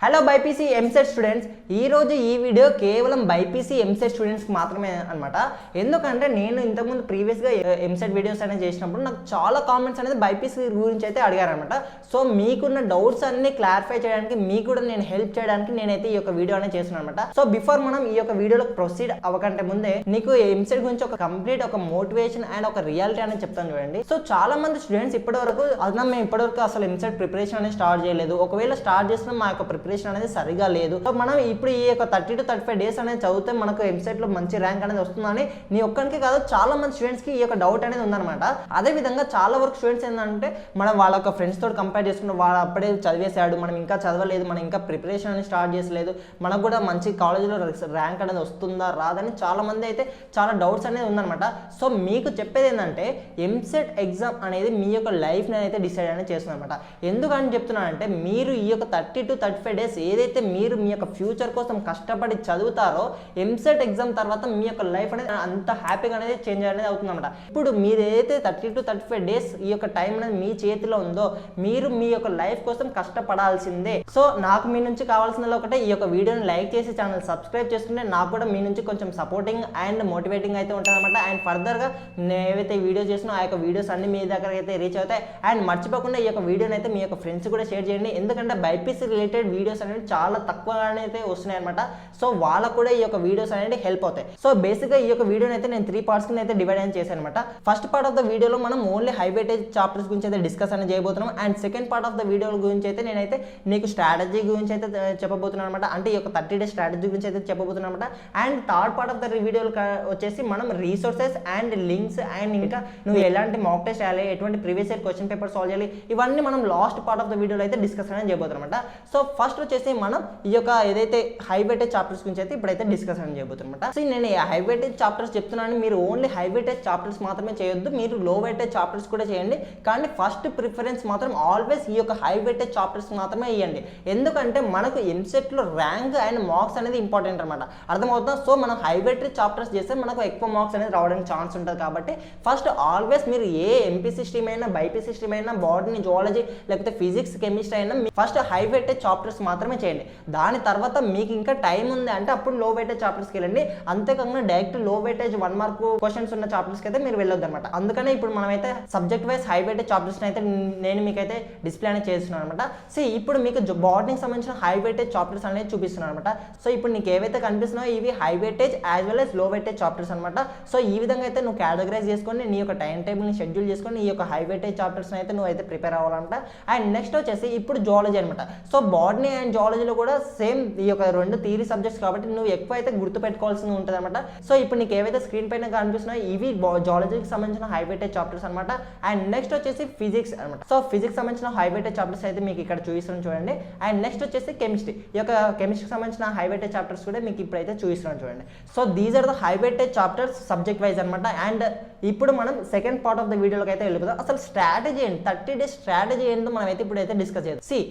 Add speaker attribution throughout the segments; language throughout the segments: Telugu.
Speaker 1: హలో బైపీసీ ఎంసెట్ స్టూడెంట్స్, ఈరోజు ఈ వీడియో కేవలం బైపీసీ ఎంసెట్ స్టూడెంట్స్కి మాత్రమే అనమాట. ఎందుకంటే నేను ఇంతకుముందు ప్రీవియస్గా ఎంసెట్ వీడియోస్ అనేది చేసినప్పుడు నాకు చాలా కామెంట్స్ అనేది బైపీసీ గురించి అయితే అడిగారనమాట. సో మీకున్న డౌట్స్ అన్ని క్లారిఫై చేయడానికి, మీకు కూడా నేను హెల్ప్ చేయడానికి నేనైతే ఈ యొక్క వీడియో అనేది చేస్తున్నాను అనమాట. సో బిఫోర్ మనం ఈ యొక్క వీడియోలో ప్రొసీడ్ అవ్వకంటే ముందే నీకు ఎంసెట్ గురించి ఒక కంప్లీట్ ఒక మోటివేషన్ అండ్ ఒక రియాలిటీ అనేది చెప్తాను చూడండి. సో చాలా మంది స్టూడెంట్స్ ఇప్పటివరకు మేము ఇప్పటివరకు అసలు ఎంసెట్ ప్రిపరేషన్ అనేది స్టార్ట్ చేయలేదు, ఒకవేళ స్టార్ట్ చేసిన మా యొక్క ప్రిపరేషన్ అనేది సరిగా లేదు. సో మనం ఇప్పుడు ఈ యొక్క 30 to 35 డేస్ అనేది చదివితే మనకు ఎంసెట్ లో మంచి ర్యాంక్ అనేది వస్తుందని నీ ఒక్కరికి కాదు చాలా మంది స్టూడెంట్స్ కి ఈ యొక్క డౌట్ అనేది ఉందన్నమాట. అదే విధంగా చాలా వరకు స్టూడెంట్స్ ఏంటంటే మనం వాళ్ళ యొక్క ఫ్రెండ్స్ తోటి కంపేర్ చేసుకుంటే వాళ్ళు అప్పుడే చదివేశాడు, మనం ఇంకా చదవలేదు, మనం ఇంకా ప్రిపరేషన్ అనేది స్టార్ట్ చేసలేదు, మనకు కూడా మంచి కాలేజీలో ర్యాంక్ అనేది వస్తుందా రాదని చాలా మంది అయితే చాలా డౌట్స్ అనేది ఉందన్నమాట. సో మీకు చెప్పేది ఏంటంటే ఎంసెట్ ఎగ్జామ్ అనేది మీ యొక్క లైఫ్ అయితే డిసైడ్ అనేది చేస్తుంది అనమాట. ఎందుకని చెప్తున్నానంటే మీరు ఈ యొక్క 30 to 35 డేస్ ఏదైతే మీరు మీ యొక్క ఫ్యూచర్ కోసం కష్టపడి చదువుతారో ఎంసెట్ ఎగ్జామ్ తర్వాత మీ యొక్క లైఫ్ అనేది అంత హ్యాపీగా అనేది చేంజ్ అనేది అవుతుంది అనమాట. ఇప్పుడు మీరు ఏదైతే 30 to 35 డేస్ ఈ యొక్క టైం అనేది మీ చేతిలో ఉందో మీరు మీ యొక్క లైఫ్ కోసం కష్టపడాల్సిందే. సో నాకు మీ నుంచి కావాల్సింది ఒకటే, ఈ యొక్క వీడియోని లైక్ చేసి ఛానల్ సబ్స్క్రైబ్ చేసుకుంటే నాకు కూడా మీ నుంచి కొంచెం సపోర్టింగ్ అండ్ మోటివేటింగ్ అయితే ఉంటుంది అనమాట. అండ్ ఫర్దర్గా నేను ఏవైతే వీడియోస్ చేసినా ఆ యొక్క వీడియోస్ అన్ని మీ దగ్గర అయితే రీచ్ అవుతాయి. అండ్ మర్చిపోకుండా ఈ యొక్క వీడియోని అయితే మీ యొక్క ఫ్రెండ్స్ కూడా షేర్ చేయండి, ఎందుకంటే బైపీసీ రిలేటెడ్ వీడియోస్ అనేవి చాలా తక్కువగానే అయితే వస్తున్నాయి అనమాట. సో వాళ్ళకు కూడా ఈ యొక్క వీడియోస్ అనేది హెల్ప్ అవుతాయి. సో బేసిక్గా ఈ యొక్క వీడియోని అయితే నేను 3 పార్ట్స్ కింద అయితే డివైడ్ అని చేశాను అనమాట. ఫస్ట్ పార్ట్ ఆఫ్ ద వీడియోలో మనం ఓన్లీ హై వెయిటేజ్ చాప్టర్స్ గురించి అయితే డిస్కస్ అనేది చేయబోతున్నాం. And second part of the video గురించి అయితే నేనైతే నీకు స్ట్రాటజీ గురించి అయితే చెప్పబోతున్నాను అనమాట. అంటే ఈ యొక్క 30 డేస్ స్ట్రాటజీ గురించి అయితే చెప్పబోతున్నాను అనమాట. And third part of the వీడియోలో వచ్చేసి మనం రీసోర్సెస్ అండ్ లింక్స్ అండ్ ఇంకా నువ్వు ఎలాంటి మాక్ టెస్ట్ చేయాలి, ఎటువంటి previous year question paper solve చేయాలి, ఇవన్నీ మనం లాస్ట్ పార్ట్ ఆఫ్ ద వీడియోలో అయితే డిస్కస్ అనేది చేయబోతున్నాం అనమాట. సో ఫస్ట్ వచ్చేసి మనం ఈ యొక్క ఏదైతే హై వెయిటేజ్ చాప్టర్స్ గురించి అయితే ఇప్పుడైతే డిస్కస్ అని చేయబోతున్నమాట. సో నేను హై వెయిటేజ్ చాప్టర్స్ చెప్తున్నాను, మీరు ఓన్లీ హై వెయిటేజ్ చాప్టర్స్ మాత్రమే చేయొద్దు, మీరు లో వెయిటేజ్ చాప్టర్స్ కూడా చేయండి. కానీ ఫస్ట్ ప్రిఫరెన్స్ మాత్రం ఆల్వేస్ ఈ యొక్క హై వెయిటేజ్ చాప్టర్స్ మాత్రమే ఇవ్వండి. ఎందుకంటే మనకు ఎంసెట్లో ర్యాంక్ అండ్ మార్క్స్ అనేది ఇంపార్టెంట్ అనమాట, అర్థమవుతుందా? సో మనం హై వెయిటేజ్ చాప్టర్స్ చేస్తే మనకు ఎక్కువ మార్క్స్ అనేది రావడానికి ఛాన్స్ ఉంటుంది. కాబట్టి ఫస్ట్ ఆల్వేస్ మీరు ఏ ఎంపీసీ స్ట్రీమ్ అయినా, బైపీసీ స్ట్రీమ్ అయినా, బాటనీ, జువాలజీ లేకపోతే ఫిజిక్స్, కెమిస్ట్రీ అయినా ఫస్ట్ హై వెయిటేజ్ చాప్టర్స్ మాత్రమే చేయండి. దాని తర్వాత మీకు ఇంకా టైం ఉంది అంటే అప్పుడు లో వెయిటేజ్ చాప్టర్స్కి వెళ్ళండి. అంతేకాకుండా డైరెక్ట్ లో వెయిటేజ్ 1 మార్క్ క్వశ్చన్స్ ఉన్న చాప్టర్స్కి అయితే మీరు వెళ్ళొద్దు అనమాట. అందుకనే ఇప్పుడు మనమైతే subject wise high weightage chapters అయితే నేను మీకైతే డిస్ప్లే అనేది చేస్తున్నాను అనమాట. సో ఇప్పుడు మీకు బాటనీకి సంబంధించిన హై వెయిటేజ్ చాప్టర్స్ అనేది చూపిస్తున్నాను అనమాట. సో ఇప్పుడు నీకు ఏవైతే కనిపిస్తున్నాయో ఇవి high weightage as well as లో వెయిటేజ్ చాప్టర్స్ అనమాట. సో ఈ విధంగా అయితే నువ్వు కేటగరైజ్ చేసుకొని నీ యొక్క టైం టేబుల్ని షెడ్యూల్ చేసుకొని ఈ యొక్క హై వెయిటేజ్ చాప్టర్స్ అయితే నువ్వు అయితే ప్రిపేర్ అవ్వాలంట. అండ్ నెక్స్ట్ వచ్చేసి ఇప్పుడు జువాలజీ అనమాట. సో బాటనీ అండ్ జువాలజీలో కూడా సేమ్ ఈ యొక్క 2 థియరీ సబ్జెక్ట్స్ కాబట్టి నువ్వు ఎక్కువ అయితే గుర్తు పెట్టుకోవాల్సి ఉంటుంది అనమాట. సో ఇప్పుడు నీకు ఏవైతే స్క్రీన్ పైన కనిపిస్తున్నాయో ఇవి జువాలజీకి సంబంధించిన హై వెయిటేజ్ చాప్టర్స్ అనమాట. అండ్ నెక్స్ట్ వచ్చేసి ఫిజిక్స్ అనమాట. సో ఫిజిక్స్ సంబంధించిన హై వెయిటేజ్ చాప్టర్స్ అయితే మీకు ఇక్కడ చూపిస్తున్నాను చూడండి. అండ్ నెక్స్ట్ వచ్చేసి కెమిస్ట్రీ, ఈ యొక్క కెమిస్ట్రీకి సంబంధించిన హై వెయిటేజ్ చాప్టర్స్ కూడా మీకు ఇప్పుడైతే చూపిస్తున్నాను చూడండి. So these are the high weightage chapters subject wise అనమాట. అండ్ ఇప్పుడు మనం సెకండ్ పార్ట్ ఆఫ్ ద వీడియోలోకి అయితే వెళ్ళిపోతాం. అసలు స్ట్రాటజీ ఏంటి, 30 డేస్ స్ట్రాటజీ ఏంటో మనం అయితే ఇప్పుడైతే డిస్కస్ చేద్దాం.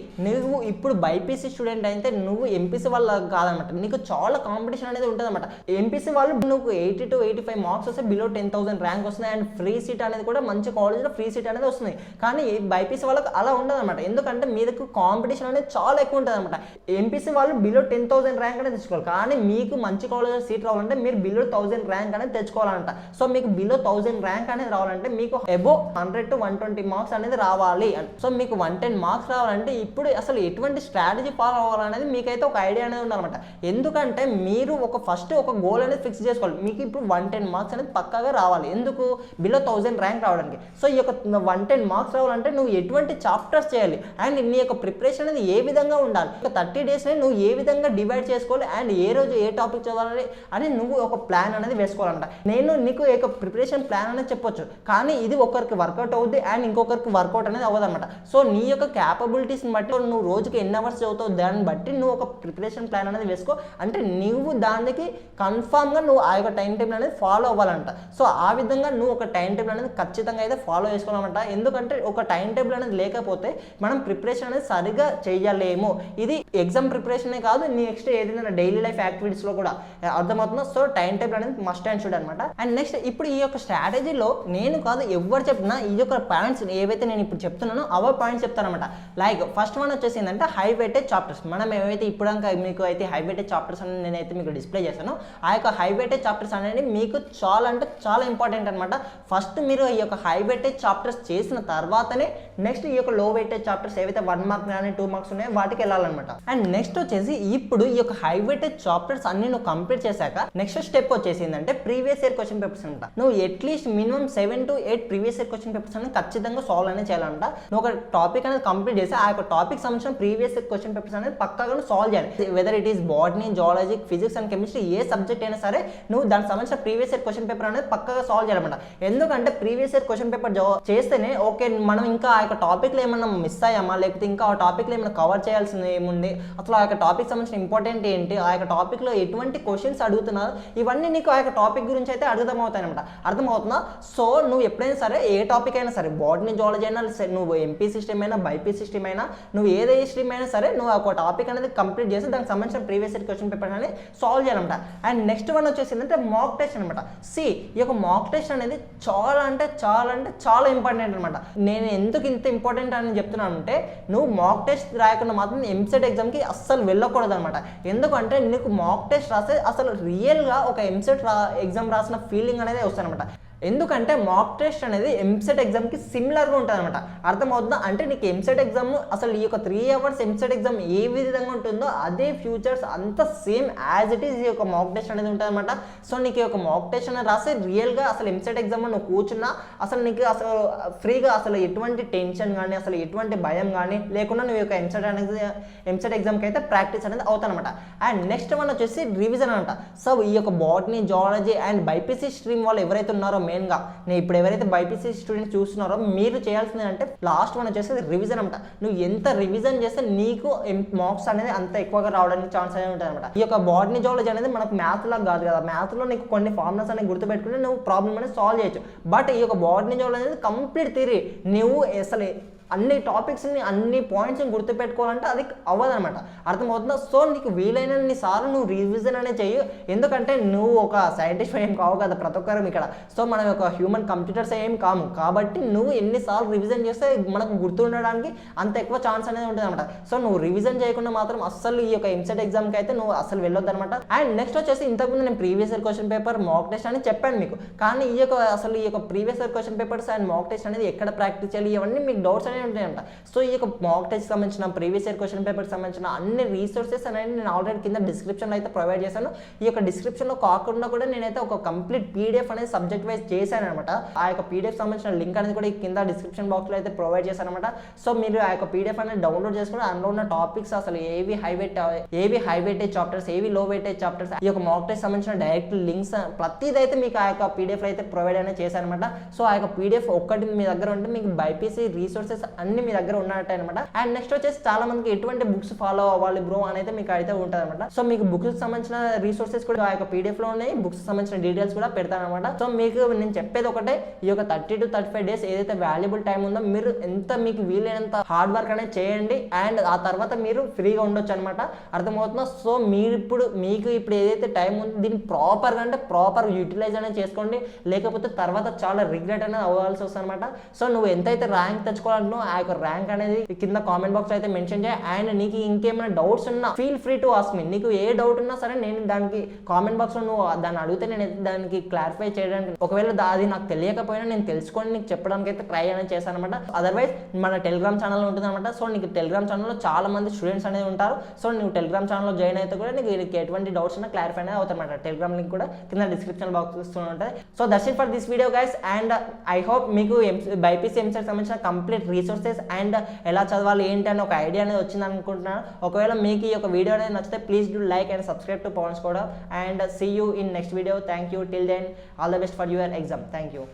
Speaker 1: నువ్వు ఇప్పుడు బైపీసీ స్టూడెంట్ అయితే నువ్వు ఎంపీసీ వాళ్ళ కాదనమాట, నీకు చాలా కాంపిటీషన్ అనేది ఉంటుంది అనమాట. ఎంపీసీ వాళ్ళు నువ్వు 80 to 85 మార్క్స్ వస్తే బిలో 10,000 ర్యాంక్ వస్తుంది. అండ్ ఫ్రీ సీట్ అనేది కూడా మంచి కాలేజ్లో ఫ్రీ సీట్ అనేది వస్తుంది. కానీ బైపీసీ వాళ్ళకి అలా ఉండదు అనమాట, ఎందుకంటే మీకు కాంపిటీషన్ అనేది చాలా ఎక్కువ ఉంటుంది అనమాట. ఎంపీసీ వాళ్ళు బిలో 10,000 ర్యాంక్ అనేది తెచ్చుకోవాలి, కానీ మీకు మంచి కాలేజ్లో సీట్ రావాలంటే మీరు బిలో 1000 ర్యాంక్ అనేది తెచ్చుకోవాలంట. సో మీకు బిలో 1000 ర్యాంక్ అనేది రావాలంటే మీకు అబో 100 to 120 మార్క్స్ అనేది రావాలి. సో మీకు 110 మార్క్స్ రావాలంటే ఇప్పుడు అసలు ఎటువంటి స్ట్రాటజీ ఫాలో అవ్వాలనేది మీకైతే ఒక ఐడియా అనేది ఉండాలన్నమాట. ఎందుకంటే మీరు ఫస్ట్ ఒక గోల్ అనేది ఫిక్స్ చేసుకోవాలి. మీకు ఇప్పుడు 110 మార్క్స్ అనేది పక్కాగా రావాలి, ఎందుకు బిలో 1000 ర్యాంక్ రావడానికి. సో ఈ యొక్క 110 మార్క్స్ రావాలంటే నువ్వు ఎటువంటి చాప్టర్స్ చేయాలి అండ్ నీ యొక్క ప్రిపరేషన్ అనేది ఏ విధంగా ఉండాలి, 30 డేస్ని నువ్వు ఏ విధంగా డివైడ్ చేసుకోవాలి అండ్ ఏ రోజు ఏ టాపిక్ చదవాలి అని నువ్వు ఒక ప్లాన్ అనేది వేసుకోవాలన్నమాట. నేను నీకు ఒక ప్రిపరేషన్ ప్లాన్ అనేది చెప్పొచ్చు, కానీ ఇది ఒకరికి వర్కౌట్ అవుద్ది అండ్ ఇంకొకరికి వర్కౌట్ అనేది అవ్వదు అనమాట. సో నీ యొక్క క్యాపబిలిటీస్ని బట్టి నువ్వు రోజుకి ఎన్ని అవర్స్ చదువుతావు దాన్ని బట్టి నువ్వు ఒక ప్రిపరేషన్ ప్లాన్ అనేది వేసుకో. అంటే నువ్వు దానికి కన్ఫామ్గా నువ్వు ఆ యొక్క టైం టేబుల్ అనేది ఫాలో అవ్వాలంట. సో ఆ విధంగా నువ్వు ఒక టైం టేబుల్ అనేది ఖచ్చితంగా అయితే ఫాలో చేసుకోవాలన్నమాట. ఎందుకంటే ఒక టైం టేబుల్ అనేది లేకపోతే మనం ప్రిపరేషన్ అనేది సరిగా చేయలేము. ఇది ఎగ్జామ్ ప్రిపరేషనే కాదు, నెక్స్ట్ ఏదైనా డైలీ లైఫ్ యాక్టివిటీస్లో కూడా, అర్థమవుతుందో. సో టైం టేబుల్ అనేది మస్ట్ అండ్ షుడ్ అనమాట. అండ్ నెక్స్ట్ ఇప్పుడు ఈ యొక్క స్ట్రాటజీలో నేను కాదు ఎవరు చెప్పినా ఈ యొక్క పాయింట్స్ ఏవైతే నేను ఇప్పుడు చెప్తున్నానో అవే పాయింట్స్ చెప్తానమాట. లైక్ ఫస్ట్ వన్ వచ్చేసి ఏంటంటే హై వెయిటేజ్ చాప్టర్స్. మనం ఏవైతే ఇప్పుడు మీకు అయితే హై వెయిటేజ్ చాప్టర్స్ అని నేనైతే మీకు డిస్ప్లే చేశాను, ఆ యొక్క హై వెయిటేజ్ చాప్టర్స్ అనేది మీకు చాలా అంటే చాలా ఇంపార్టెంట్ అనమాట. ఫస్ట్ మీరు ఈ యొక్క హై వెయిటేజ్ చాప్టర్స్ చేసిన తర్వాతనే నెక్స్ట్ ఈ యొక్క లో వెయిటేజ్ చాప్టర్స్ ఏవైతే 1 మార్క్ కానీ 2 మార్క్స్ ఉన్నాయో వాటికి వెళ్ళాలన్నమాట. అండ్ నెక్స్ట్ వచ్చేసి ఇప్పుడు ఈ యొక్క హై వెయిటేజ్ చాప్టర్స్ అన్ని నువ్వు కంప్లీట్ చేశాక నెక్స్ట్ స్టెప్ వచ్చేసి ఏంటంటే ప్రీవియస్ ఇయర్ క్వశ్చన్ పేపర్స్ అంట. నువ్వు at least minimum 7 to 8 previous year question papers అనేది ఖచ్చితంగా సాల్వ్ అనేది చేయాలంట. నువ్వు ఒక టాపిక్ అనేది కంప్లీట్ చేసి ఆ యొక్క టాపిక్ సంబంధించిన ప్రీవియస్ ఇయర్ క్వశ్చన్ పేపర్స్ అనేది పక్కాగా సాల్వ్ చేయాలి. Whether it is botany, zoology, physics and chemistry A subject అయినా సరే నువ్వు దానికి సంబంధించిన ప్రీవియస్ ఇయర్ క్వశ్చన్ పేపర్ అనేది పక్కాగా సాల్వ్ చేయాలన్నమాట. ఎందుకంటే ప్రీవియస్ ఇయర్ క్వశ్చన్ పేపర్ చేస్తేనే ఓకే మనం ఇంకా ఆ యొక్క టాపిక్లో ఏమన్నా మిస్ అయ్యామా, లేకపోతే ఇంకా ఆ టాపిక్లో ఏమైనా కవర్ చేయాల్సింది ఏముంది, అసలు ఆ యొక్క టాపిక్ సంబంధించిన ఇంపార్టెంట్ ఏంటి, ఆ యొక్క టాపిక్లో ఎటువంటి క్వశ్చన్స్ అడుగుతున్నారు, ఇవన్నీ నీకు ఆ యొక్క టాపిక్ గురించి అయితే అర్థమవుతాయి అనమాట. అర్థమవుతుందా? సో నువ్వు ఎప్పుడైనా సరే ఏ టాపిక్ అయినా సరే, బాటనీ, జువాలజీ అయినా, నువ్వు ఎంపీసీ స్ట్రీమ్ అయినా, బైపీసీ స్ట్రీమ్ అయినా, నువ్వు ఏదే స్ట్రీమ్ అయినా సరే నువ్వు ఒక టాపిక్ అనేది కంప్లీట్ చేసి దానికి సంబంధించిన ప్రీవియస్ ఇయర్ క్వశ్చన్ పేపర్ అనేది సాల్వ్ చేయాలన్నమాట. అండ్ నెక్స్ట్ వన్ వచ్చేసి ఏంటంటే మాక్ టెస్ట్ అనమాట. ఈ యొక్క మాక్ టెస్ట్ అనేది చాలా అంటే చాలా ఇంపార్టెంట్ అనమాట. నేను ఎందుకు ఇంత ఇంపార్టెంట్ అని చెప్తున్నాను అంటే, నువ్వు మాక్ టెస్ట్ రాయకుండా మాత్రం ఎంసెట్ ఎగ్జామ్కి అస్సలు వెళ్ళకూడదు అనమాట. ఎందుకంటే నీకు మాక్ టెస్ట్ రాస్తే అసలు రియల్గా ఒక ఎంసెట్ ఎగ్జామ్ రాసిన ఫీలింగ్ అనేది వస్తుంది అనమాట. ఎందుకంటే మాక్ టెస్ట్ అనేది ఎంసెట్ ఎగ్జామ్కి సిమిలర్గా ఉంటుంది అనమాట. అర్థమవుతుందా? అంటే నీకు ఎంసెట్ ఎగ్జామ్ అసలు ఈ యొక్క 3 hours ఎంసెట్ ఎగ్జామ్ ఏ విధంగా ఉంటుందో అదే ఫ్యూచర్స్ అంత సేమ్ యాజ్ ఇట్ ఈస్ ఈ యొక్క మాక్ టెస్ట్ అనేది ఉంటుంది అనమాట. సో నీకు ఈ యొక్క మాక్ టెస్ట్ అనేది రాస్తే రియల్గా అసలు ఎంసెట్ ఎగ్జామ్ నువ్వు కూర్చున్నా అసలు నీకు అసలు ఫ్రీగా అసలు ఎటువంటి టెన్షన్ కానీ అసలు ఎటువంటి భయం కానీ లేకుండా నువ్వు యొక్క ఎంసెట్ ఎగ్జామ్కి అయితే ప్రాక్టీస్ అనేది అవుతానమాట. అండ్ నెక్స్ట్ వన్ వచ్చేసి రివిజన్ అనమాట. సో ఈ యొక్క botany, zoology and BiPC stream వాళ్ళు ఎవరైతే ఉన్నారో మెయిన్గా నేను ఇప్పుడు ఎవరైతే బైపీసీ స్టూడెంట్స్ చూస్తున్నారో మీరు చేయాల్సింది అంటే లాస్ట్ వన్ వచ్చేసి రివిజన్ అనమాట. నువ్వు ఎంత రివిజన్ చేస్తే నీకు మార్క్స్ అనేది అంత ఎక్కువగా రావడానికి ఛాన్స్ అనేది ఉంటుంది అనమాట. ఈ యొక్క బాటనీ, జువాలజీ అనేది మనకు మ్యాథ్ లాగా కాదు కదా. మ్యాథ్లో నీకు కొన్ని ఫార్ములాస్ అనేవి గుర్తుపెట్టుకుని నువ్వు ప్రాబ్లమ్ అనేది సాల్వ్ చేయొచ్చు. బట్ ఈ యొక్క బాటనీ, జువాలజీ అనేది కంప్లీట్ థియరీ. నువ్వు అసలు అన్ని టాపిక్స్ని అన్ని పాయింట్స్ని గుర్తుపెట్టుకోవాలంటే అది అవ్వదనమాట. అర్థమవుతుందా? సో నీకు వీలైనన్ని సార్లు నువ్వు రివిజన్ అనేది చెయ్యి. ఎందుకంటే నువ్వు ఒక సైంటిస్ట్ ఏం కావు కదా ప్రతి ఒక్కరు ఇక్కడ. సో మనం ఒక హ్యూమన్ కంప్యూటర్స్ ఏం కాము కాబట్టి నువ్వు ఎన్నిసార్లు రివిజన్ చేస్తే మనకు గుర్తుండడానికి అంత ఎక్కువ ఛాన్స్ అనేది ఉంటుంది అనమాట. సో నువ్వు రివిజన్ చేయకుండా మాత్రం అస్సలు ఈ యొక్క ఎంసెట్ ఎగ్జామ్కి అయితే నువ్వు అసలు వెళ్ళొద్దు అనమాట. అండ్ నెక్స్ట్ వచ్చేసి ఇంతకుముందు నేను previous year question paper mock test అని చెప్పాను మీకు. కానీ ఈ యొక్క previous year question papers and mock test అనేది ఎక్కడ ప్రాక్టీస్ చేయాలి ఇవన్నీ మీకు డౌట్స్ అనేవి ఉంటాయంట. సో ఈ యొక్క మాక్ టెస్ట్ సంబంధించిన ప్రీవియస్ ఇయర్ క్వశ్చన్ పేపర్ సంబంధించిన అన్ని రీసోర్సెస్ అనేది నేను ఆల్రెడీ కింద డిస్క్రిప్షన్లో అయితే ప్రొవైడ్ చేశాను. ఈ యొక్క డిస్క్రిప్షన్లో కాకుండా కూడా నేనైతే ఒక కంప్లీట్ పీడిఎఫ్ అనేది సబ్జెక్ట్ వైజ్ చేశాను అనమాట. ఆ యొక్క పీడిఎఫ్ సంబంధించిన లింక్ అనేది కూడా ఈ కింద డిస్క్రిప్షన్ బాక్స్లో అయితే ప్రొవైడ్ చేశాను అనమాట. సో మీరు ఆ యొక్క పీడిఎఫ్ అనేది డౌన్లోడ్ చేసుకుని అందులో ఉన్న టాపిక్స్ అసలు ఏవి హై వెయిటేజ్ చాప్టర్స్, ఏవి లో వెయిటేజ్ చాప్టర్స్, ఈ యొక్క మాక్ టెస్ట్ సంబంధించిన డైరెక్ట్ లింక్స్ ప్రతిదైతే మీకు ఆ యొక్క పీడిఎఫ్ అయితే ప్రొవైడ్ అనేది చేశాను అనమాట. సో ఆ యొక్క పీడిఎఫ్ ఒక్కటి మీ దగ్గర ఉంటే మీకు బైపీసీ రీసోర్సెస్ అన్ని మీ దగ్గర ఉన్నట్టు అనమాట. అండ్ నెక్స్ట్ వచ్చేసి చాలా మందికి ఎటువంటి బుక్స్ ఫాలో అవ్వాలి బ్రో అనేది మీకు అయితే ఉంటుంది అనమాట. సో మీకు బుక్స్ సంబంధించిన రీసోర్సెస్ కూడా ఆ యొక్క పీడిఎఫ్ లో ఉన్నాయి. బుక్స్ సంబంధించిన డీటెయిల్స్ కూడా పెడతాను అనమాట. సో మీకు నేను చెప్పేది ఒకటే, ఈ యొక్క 30 to 35 days ఏదైతే వాల్యుబుల్ టైం ఉందో మీరు ఎంత మీకు వీలైనంత హార్డ్ వర్క్ అనేది చేయండి. అండ్ ఆ తర్వాత మీరు ఫ్రీగా ఉండొచ్చు అనమాట. అర్థమవుతుందా? సో మీకు ఇప్పుడు ఏదైతే టైం ఉందో దీన్ని ప్రాపర్ యూటిలైజ్ అనేది చేసుకోండి. లేకపోతే తర్వాత చాలా రిగ్రెట్ అనేది అవ్వాల్సి వస్తుంది అనమాట. సో నువ్వు ఎంతైతే ర్యాంక్ తెచ్చుకోవాలంటున్నావు ఆ యొక్క ర్యాంక్ అనేది కింద కామెంట్ బాక్స్ అయితే మెన్షన్ చేయి. అండ్ నీకు ఇంకేమైనా డౌట్స్ ఉన్నా feel free to ask me. నీకు ఏ డౌట్ ఉన్నా సరే నేను దానికి కామెంట్ బాక్స్ లో నువ్వు దాన్ని అడిగితే నేను దానికి క్లారిఫై చేయడానికి, ఒకవేళ అది నాకు తెలియకపోయినా నేను తెలుసుకొని నీకు చెప్పడానికి అయితే ట్రై అనేది చేశాను అనమాట. అదర్వైజ్ మన టెలిగ్రామ్ ఛానల్ ఉంటుంది అనమాట. సో నీకు టెలిగ్రామ్ ఛానల్లో చాలా మంది స్టూడెంట్స్ అనేది ఉంటారు. సో నువ్వు టెలిగ్రామ్ ఛానల్లో జాయిన్ అయితే కూడా నీకు ఎటువంటి డౌట్స్ ఉన్నా క్లారిఫై అనేది అవుతాయి అనమాట. టెలిగ్రామ్ లింక్ కూడా కింద డిస్క్రిప్షన్ బాక్స్ ఉంటుంది. So that's it for this video guys. And I hope మీకు బైపీసీ ఎంసెట్ సంబంధించిన కంప్లీట్ రీసోర్సెస్ అండ్ ఎలా చదవాలి ఏంటి అని ఒక ఐడియా అనేది వచ్చింది అనుకుంటున్నాను. ఒకవేళ మీకు ఈ యొక్క వీడియో అనేది నచ్చితే please do like and subscribe to Pavan Skoda. And see you in next video. Thank you. Till then all the best for your exam. Thank you.